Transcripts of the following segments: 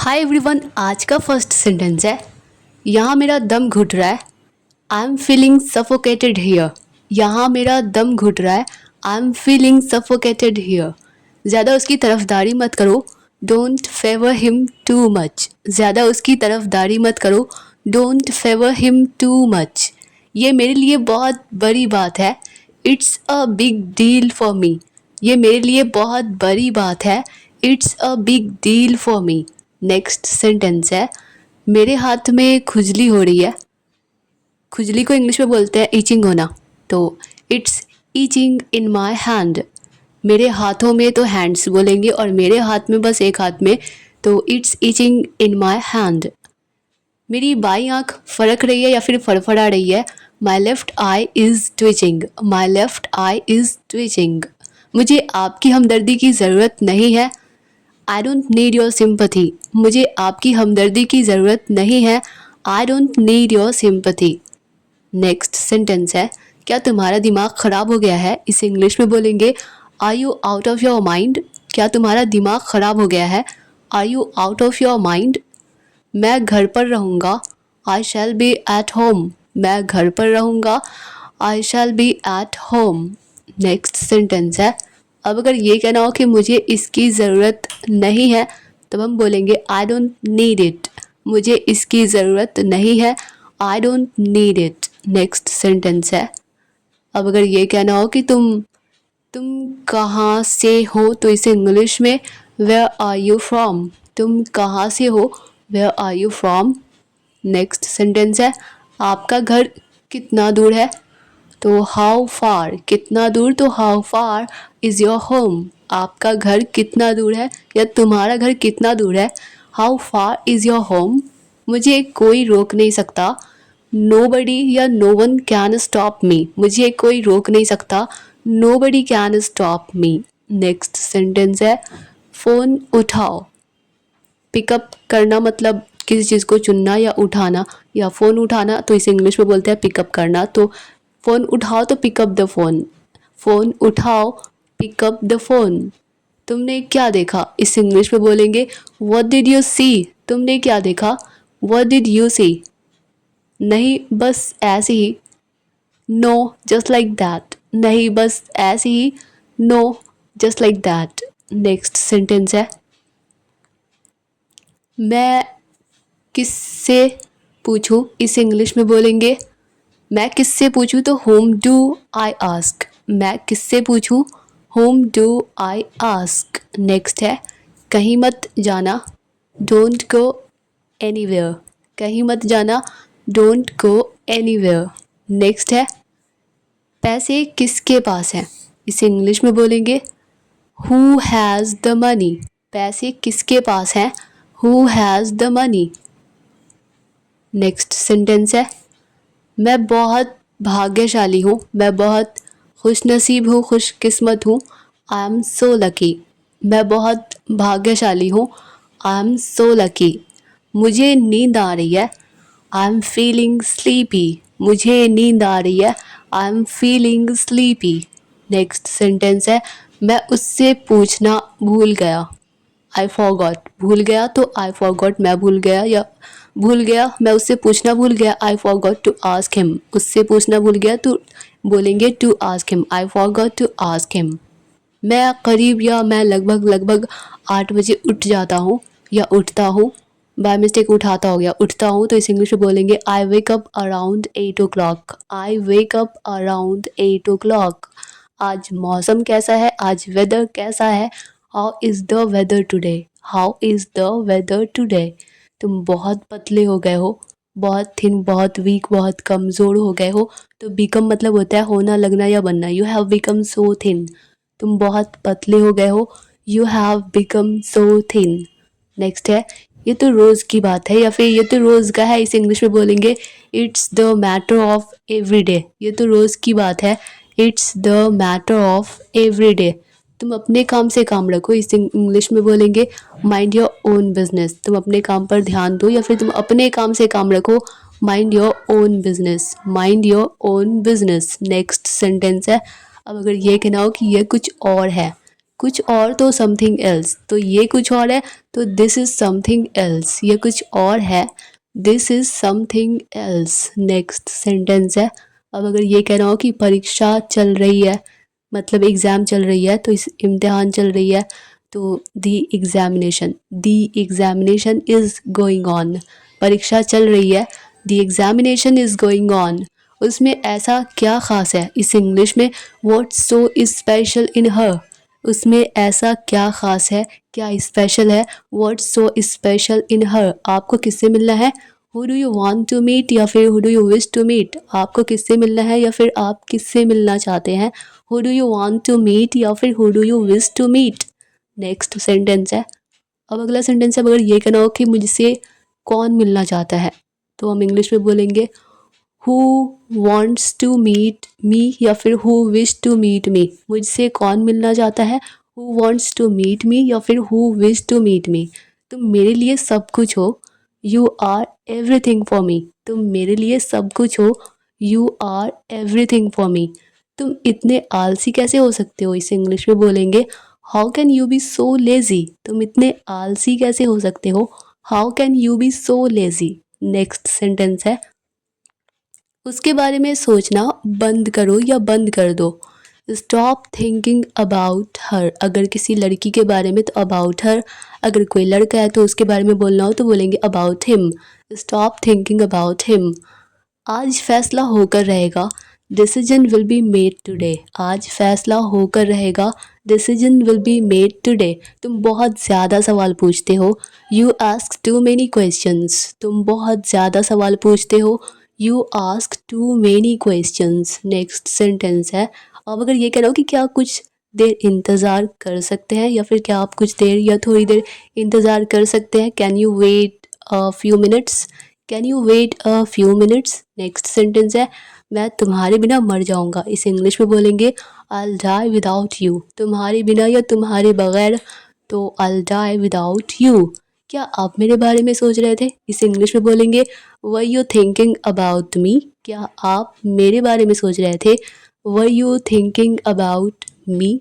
Hi everyone, आज का first sentence है। यहाँ मेरा दम घुट रहा है। I am feeling suffocated here. यहाँ मेरा दम घुट रहा है। I am feeling suffocated here. ज़्यादा उसकी तरफदारी मत करो। Don't favour him too much. ज़्यादा उसकी तरफदारी मत करो। Don't favour him too much. ये मेरे लिए बहुत बड़ी बात है। It's a big deal for me. ये मेरे लिए बहुत बड़ी बात है। It's a big deal for me. Next sentence है, मेरे हाथ में खुजली हो रही है। खुजली को इंग्लिश में बोलते हैं ईचिंग होना, तो it's itching in my hand. मेरे हाथों में तो हैंड्स बोलेंगे और मेरे हाथ में बस एक हाथ में, तो it's itching in my hand. मेरी बाई आंख फड़क रही है या फिर फड़फड़ा रही है। My left I is twitching. My left I is twitching. मुझे आपकी हमदर्दी की ज़रूरत नहीं है। I don't need your sympathy. मुझे आपकी हमदर्दी की ज़रूरत नहीं है। I don't need your sympathy. Next sentence है, क्या तुम्हारा दिमाग ख़राब हो गया है? इसे इंग्लिश में बोलेंगे, are you out of your mind. क्या तुम्हारा दिमाग ख़राब हो गया है? Are you out of your mind. मैं घर पर रहूँगा। I shall be at home. मैं घर पर रहूँगा। I shall be at home. Next sentence है, अब अगर ये कहना हो कि मुझे इसकी ज़रूरत नहीं है, तब हम बोलेंगे आई डोंट नीड इट। मुझे इसकी ज़रूरत नहीं है। I don't need it. Next sentence है, अब अगर ये कहना हो कि तुम कहाँ से हो, तो इसे इंग्लिश में वेयर आर यू फ्रॉम। तुम कहाँ से हो? Where are you from. Next sentence है, आपका घर कितना दूर है? तो हाउ फार, कितना दूर, तो how far is your home. आपका घर कितना दूर है या तुम्हारा घर कितना दूर है। How far is your home. मुझे कोई रोक नहीं सकता। नोबडी या no one can stop me. मुझे कोई रोक नहीं सकता। Nobody can stop me. Next sentence है, फ़ोन उठाओ। पिकअप करना मतलब किसी चीज़ को चुनना या उठाना, या फ़ोन उठाना, तो इसे इंग्लिश में बोलते हैं पिकअप करना। तो फ़ोन उठाओ तो पिकअप द फ़ोन। फ़ोन उठाओ, पिकअप द फ़ोन। तुमने क्या देखा? इस इंग्लिश में बोलेंगे, व्हाट डिड यू सी। तुमने क्या देखा? What did you see. नहीं, बस ऐसे ही। No, just like that. नहीं, बस ऐसे ही। No, just like that. Next sentence है, मैं किससे पूछूं? इस इंग्लिश में बोलेंगे, मैं किससे पूछूं, तो whom do I ask। मैं किससे पूछूं? whom do I ask। Next है, कहीं मत जाना। don't go anywhere। कहीं मत जाना। don't go anywhere। नेक्स्ट है, पैसे किसके पास हैं? इसे इंग्लिश में बोलेंगे, who has the money। पैसे किसके पास हैं? who has the money। Next sentence है, मैं बहुत भाग्यशाली हूँ। मैं बहुत खुशनसीब हूँ, खुशकिस्मत हूँ। I am so lucky. मैं बहुत भाग्यशाली हूँ। I am so lucky. मुझे नींद आ रही है। I am feeling sleepy. मुझे नींद आ रही है। I am feeling sleepy. Next sentence है, मैं उससे पूछना भूल गया। आई फॉरगॉट, भूल गया, तो आई फॉरगॉट मैं भूल गया, या भूल गया, मैं उससे पूछना भूल गया। I forgot to ask him. उससे पूछना भूल गया तो बोलेंगे to ask him. I forgot to ask him. मैं करीब या मैं लगभग लगभग 8 बजे उठ जाता हूँ या उठता हूँ। बाय मिस्टेक उठाता हो गया, उठता हूँ, तो इस इंग्लिश में बोलेंगे I wake up around 8 o'clock. I wake up around 8 o'clock. आज मौसम कैसा है? आज वेदर कैसा है? How is the weather today. How is the weather today. तुम बहुत पतले हो गए हो। बहुत थिन, बहुत वीक, बहुत कमज़ोर हो गए हो। तो बिकम मतलब होता है होना, लगना या बनना। You have become so thin. तुम बहुत पतले हो गए हो। You have become so thin. Next है, ये तो रोज़ की बात है, या फिर ये तो रोज़ का है। इसे इंग्लिश में बोलेंगे, it's the matter of every day. ये तो रोज़ की बात है। It's the matter of every day. तुम अपने काम से काम रखो। इसे इंग्लिश में बोलेंगे, माइंड योर ओन बिजनेस। तुम अपने काम पर ध्यान दो, या फिर तुम अपने काम से काम रखो। Mind your own business. Mind your own business. Next sentence है, अब अगर ये कहना हो कि ये कुछ और है, कुछ और तो समथिंग एल्स, तो ये कुछ और है तो दिस इज समथिंग एल्स, ये कुछ और है this is something else. Next sentence है, अब अगर ये कहना हो कि परीक्षा चल रही है, मतलब एग्ज़ाम चल रही है, तो इस इम्तिहान चल रही है, तो दी एग्ज़ामिनेशन इज़ गोइंग ऑन, परीक्षा चल रही है, दी एग्ज़ामिनेशन इज़ गोइंग ऑन। उसमें ऐसा क्या ख़ास है, इस इंग्लिश में व्हाट्स सो स्पेशल इन हर, उसमें ऐसा क्या ख़ास है, क्या स्पेशल है, व्हाट्स सो स्पेशल इन हर। आपको किससे मिलना है, who do you want to meet या फिर who do you wish to meet, आपको किससे मिलना है या फिर आप किससे मिलना चाहते हैं, who do you want to meet या फिर who do you wish to meet. Next sentence है, अब अगला सेंटेंस है, अगर ये कहना हो कि मुझसे कौन मिलना चाहता है, तो हम इंग्लिश में बोलेंगे who wants to meet me या फिर who wish to meet me. मुझसे कौन मिलना चाहता है, who wants to meet me या फिर who wish to meet me. तुम मेरे लिए सब कुछ हो, you are everything for me, तुम मेरे लिए सब कुछ हो, you are everything for me. तुम इतने आलसी कैसे हो सकते हो, इसे इंग्लिश में बोलेंगे how can you be so lazy, तुम इतने आलसी कैसे हो सकते हो, how can you be so lazy. Next sentence है, उसके बारे में सोचना बंद करो या बंद कर दो, स्टॉप थिंकिंग अबाउट हर। अगर किसी लड़की के बारे में तो अबाउट हर, अगर कोई लड़का है तो उसके बारे में बोलना हो तो बोलेंगे about him, stop thinking about him. आज फैसला होकर रहेगा, decision will be made today, आज फैसला होकर रहेगा, decision will be made today. तुम बहुत ज़्यादा सवाल पूछते हो, you ask too many questions, तुम बहुत ज़्यादा सवाल पूछते हो, you ask too many questions. Next sentence है, अब अगर ये कह रहा हो कि क्या कुछ देर इंतज़ार कर सकते हैं या फिर क्या आप कुछ देर या थोड़ी देर इंतज़ार कर सकते हैं, can you wait a few minutes, can you wait a few minutes. Next sentence है, मैं तुम्हारे बिना मर जाऊंगा, इसे इंग्लिश में बोलेंगे I'll die without you, तुम्हारे बिना या तुम्हारे बगैर, तो I'll die without you। क्या आप मेरे बारे में सोच रहे थे, इसे इंग्लिश में बोलेंगे Were you thinking about me, क्या आप मेरे बारे में सोच रहे थे, Were you thinking about me।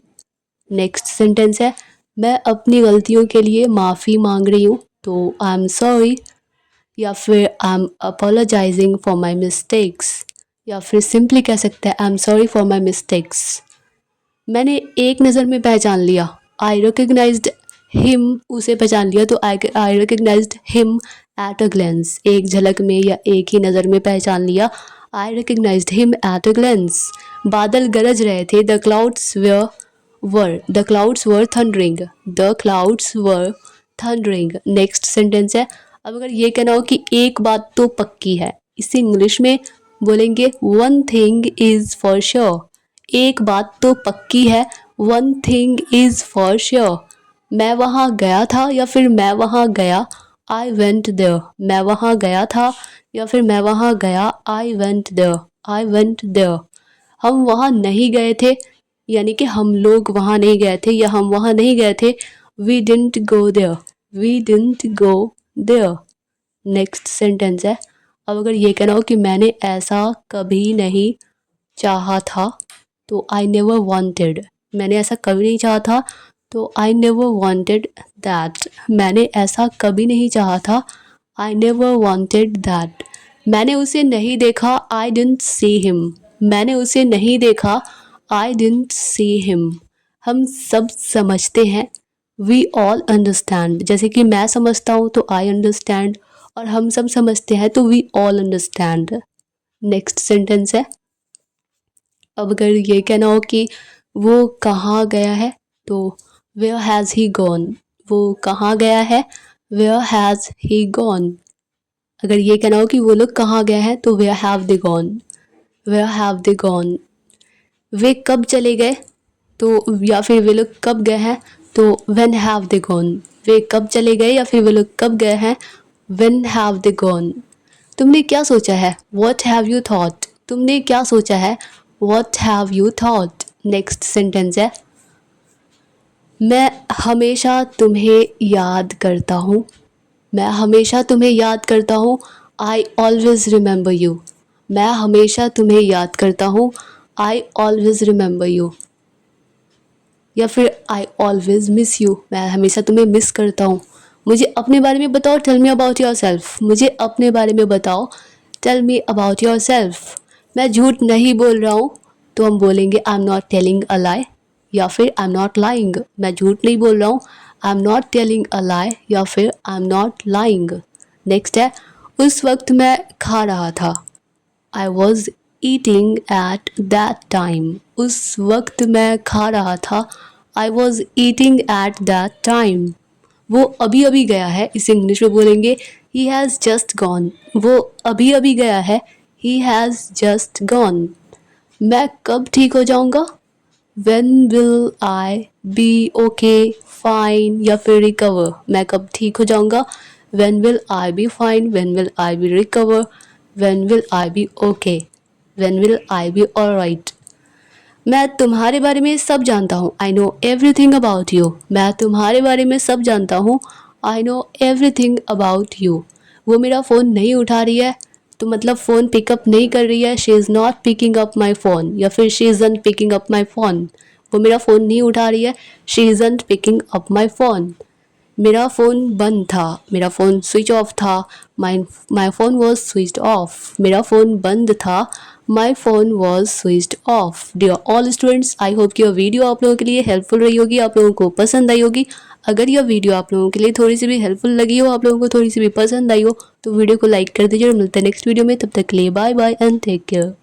Next sentence है, मैं अपनी गलतियों के लिए माफ़ी मांग रही हूँ, तो आई एम सॉरी या फिर I M apologising for my mistakes, या फिर सिंपली कह सकते हैं I am sorry for my mistakes. मैंने एक नज़र में पहचान लिया, आई रिकग्नाइज्ड हिम, उसे पहचान लिया तो I recognised him at a glance, एक झलक में या एक ही नज़र में पहचान लिया, I recognised him at a glance. बादल गरज रहे थे, the clouds were thundering, the clouds were thundering. Next sentence है, अब अगर ये कहना हो कि एक बात तो पक्की है, इसे इंग्लिश में बोलेंगे one thing is for sure, एक बात तो पक्की है, one thing is for sure. मैं वहाँ गया था या फिर मैं वहाँ गया, आई वेंट देयर, मैं वहाँ गया था या फिर मैं वहाँ गया, I went there, I went there. हम वहाँ नहीं गए थे, यानी कि हम लोग वहाँ नहीं गए थे या हम वहाँ नहीं गए थे, we didn't go there, we didn't go there. Next sentence है, अब अगर ये कहना हो कि मैंने ऐसा कभी नहीं चाहा था, तो आई नेवर वांटेड, मैंने ऐसा कभी नहीं चाहा था, तो आई नेवर वांटेड दैट, मैंने ऐसा कभी नहीं चाहा था, आई नेवर वांटेड दैट। मैंने उसे नहीं देखा, आई डिडंट सी हिम, मैंने उसे नहीं देखा, आई डिडंट सी हिम। हम सब समझते हैं, वी ऑल अंडरस्टैंड, जैसे कि मैं समझता हूँ तो आई अंडरस्टैंड, और हम सब समझते हैं तो we all understand. Next sentence है, अब अगर ये कहना हो कि वो कहाँ गया है, तो वेयर हैज़ ही गॉन, वो कहाँ गया है, वेयर हैज़ ही गॉन। अगर ये कहना हो कि वो लोग कहाँ गए हैं, तो where have they gone, where have they gone. वे कब चले गए, तो या फिर वे लोग कब गए हैं, तो व्हेन हैव दे गॉन, वे कब चले गए या फिर वे लोग कब गए हैं, व्हेन हैव दे गॉन। तुमने क्या सोचा है, व्हाट हैव यू थॉट, तुमने क्या सोचा है, what have you thought. Next sentence है, मैं हमेशा तुम्हें याद करता हूँ, मैं हमेशा तुम्हें याद करता हूँ, आई ऑलवेज रिमेंबर यू, मैं हमेशा तुम्हें याद करता हूँ, आई ऑलवेज रिमेंबर यू। या फिर आई ऑलवेज मिस यू, मैं हमेशा तुम्हें मिस करता हूँ। मुझे अपने बारे में बताओ, tell me about yourself, मुझे अपने बारे में बताओ, tell me about yourself. मैं झूठ नहीं बोल रहा हूँ, तो हम बोलेंगे I am not telling a lie, या फिर आई एम नॉट लाइंग, मैं झूठ नहीं बोल रहा हूँ, I am not telling a lie, या फिर I am not lying. Next है, उस वक्त मैं खा रहा था, I was eating at that time, उस वक्त मैं खा रहा था, I was eating at that time. वो अभी अभी गया है, इसे इंग्लिश में बोलेंगे ही हैज़ जस्ट गॉन, वो अभी अभी गया है, ही हैज़ जस्ट गॉन। मैं कब ठीक हो जाऊंगा, when will I be okay, fine, या फिर रिकवर, मैं कब ठीक हो जाऊंगा, when will I be fine, when will I be recover, when will I be okay, when will I be alright. मैं तुम्हारे बारे में सब जानता हूँ, I know everything about you, मैं तुम्हारे बारे में सब जानता हूँ, I know everything about you. वो मेरा फ़ोन नहीं उठा रही है, तो मतलब फ़ोन पिकअप नहीं कर रही है, she is not picking up my phone, या फिर she isn't picking up my phone. वो मेरा फ़ोन नहीं उठा रही है, she isn't picking up my phone. मेरा फ़ोन बंद था, मेरा फ़ोन स्विच ऑफ था, my phone was switched off, मेरा फ़ोन बंद था, my phone was switched off. Dear all students, I hope कि यह वीडियो आप लोगों के लिए हेल्पफुल रही होगी, आप लोगों को पसंद आई होगी। अगर यह वीडियो आप लोगों के लिए थोड़ी सी भी हेल्पफुल लगी हो, आप लोगों को थोड़ी सी भी पसंद आई हो, तो वीडियो को लाइक कर दीजिए और मिलते हैं नेक्स्ट वीडियो में। तब तक के लिए bye bye and take care.